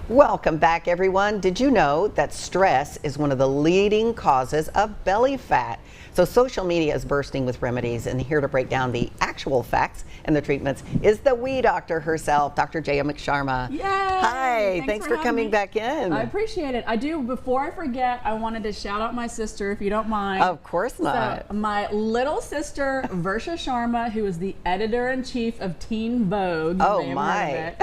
Welcome back, everyone. Did you know that stress is one of the leading causes of belly fat? So social media is bursting with remedies, and here to break down the actual facts and the treatments is the wee doctor herself, Dr. Jaya McSharma. Yay! Hi, thanks for coming back in. I appreciate it. I do. Before I forget, I wanted to shout out my sister, if you don't mind. Of course not. So, my little sister, Versha Sharma, who is the editor-in-chief of Teen Vogue. Oh, my.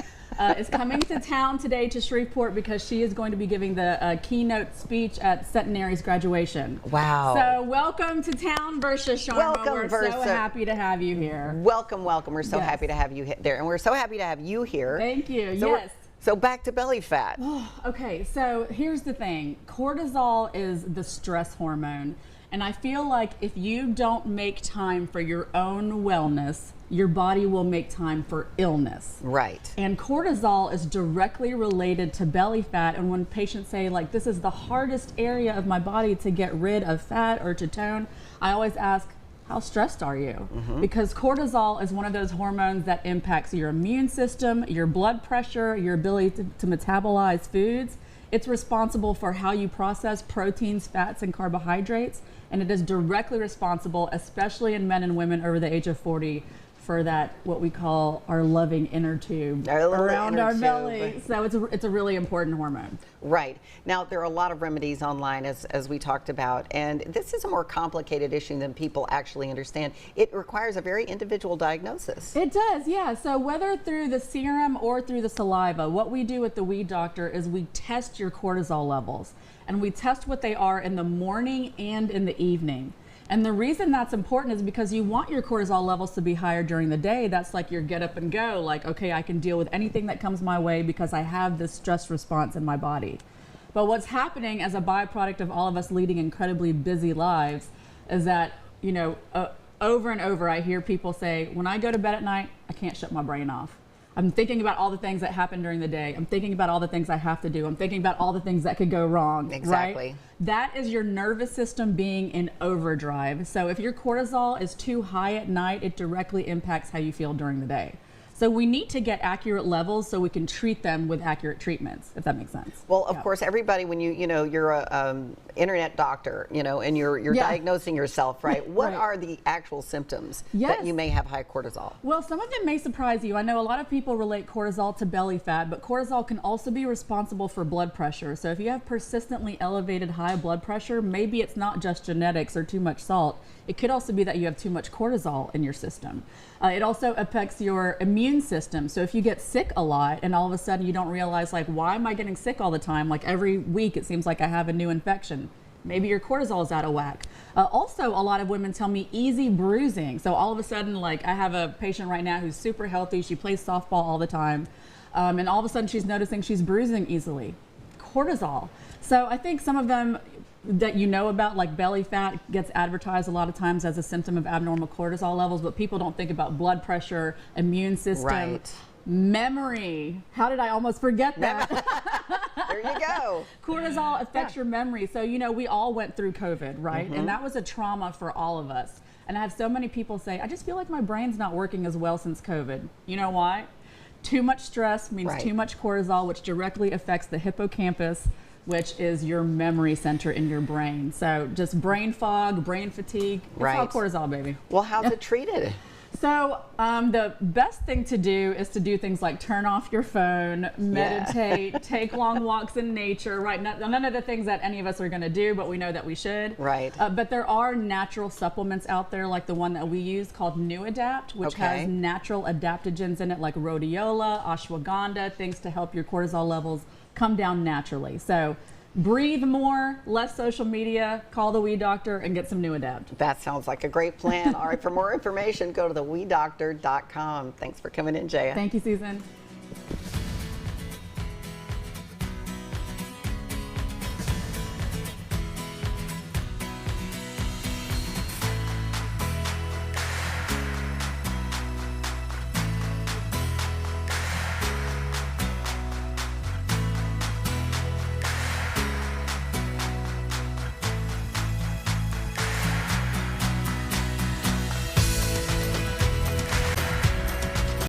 Is coming to town today to Shreveport because she is going to be giving the keynote speech at Centenary's graduation. Wow. So welcome to town, Versha Sharma. Welcome, We're Versha. so happy to have you here. Welcome, welcome. We're so happy to have you there, and we're so happy to have you here. Thank you. So yes. So back to belly fat. Okay, so here's the thing. Cortisol is the stress hormone. And I feel like if you don't make time for your own wellness, your body will make time for illness. Right. And cortisol is directly related to belly fat. And when patients say, like, this is the hardest area of my body to get rid of fat or to tone, I always ask, how stressed are you? Because cortisol is one of those hormones that impacts your immune system, your blood pressure, your ability to metabolize foods. It's responsible for how you process proteins, fats, and carbohydrates. And it is directly responsible, especially in men and women over the age of 40, for that, what we call our loving inner tube around our belly. So it's a really important hormone. Right. Now, there are a lot of remedies online, as we talked about, and this is a more complicated issue than people actually understand. It requires a very individual diagnosis. It does, yeah. So whether through the serum or through the saliva, what we do with the Wee Doctor is we test your cortisol levels, and we test what they are in the morning and in the evening. And the reason that's important is because you want your cortisol levels to be higher during the day. That's like your get up and go, like, okay, I can deal with anything that comes my way because I have this stress response in my body. But what's happening as a byproduct of all of us leading incredibly busy lives is that, you know, over and over I hear people say, when I go to bed at night, I can't shut my brain off. I'm thinking about all the things that happen during the day. I'm thinking about all the things I have to do. I'm thinking about all the things that could go wrong. Exactly. Right? That is your nervous system being in overdrive. So if your cortisol is too high at night, it directly impacts how you feel during the day. So we need to get accurate levels so we can treat them with accurate treatments, if that makes sense. Well, of course, everybody, when you're a internet doctor, and you're diagnosing yourself, right? What are the actual symptoms that you may have high cortisol? Well, some of them may surprise you. I know a lot of people relate cortisol to belly fat, but cortisol can also be responsible for blood pressure. So if you have persistently elevated high blood pressure, maybe it's not just genetics or too much salt. It could also be that you have too much cortisol in your system. It also affects your immune system. So if you get sick a lot and all of a sudden you don't realize, like, why am I getting sick all the time? Like every week it seems like I have a new infection. Maybe your cortisol is out of whack. Also, a lot of women tell me easy bruising. So all of a sudden, like, I have a patient right now who's super healthy. She plays softball all the time. And all of a sudden she's noticing she's bruising easily. Cortisol. So I think some of them that you know about, like belly fat, gets advertised a lot of times as a symptom of abnormal cortisol levels, but people don't think about blood pressure, immune system, memory. How did I almost forget that? There you go. Cortisol affects your memory. So, we all went through COVID, right? And that was a trauma for all of us. And I have so many people say, I just feel like my brain's not working as well since COVID. You know why? Too much stress means too much cortisol, which directly affects the hippocampus, which is your memory center in your brain. So just brain fog, brain fatigue, it's all cortisol, baby. Well, how's it treated? So the best thing to do is to do things like turn off your phone, meditate, take long walks in nature, right? None of the things that any of us are gonna do, but we know that we should. Right. But there are natural supplements out there, like the one that we use called New Adapt, which has natural adaptogens in it, like rhodiola, ashwagandha, things to help your cortisol levels come down naturally. So breathe more, less social media, call the Wee Doctor, and get some New Adapt. That sounds like a great plan. All right, for more information, go to theweedoctor.com. Thanks for coming in, Jaya. Thank you, Susan.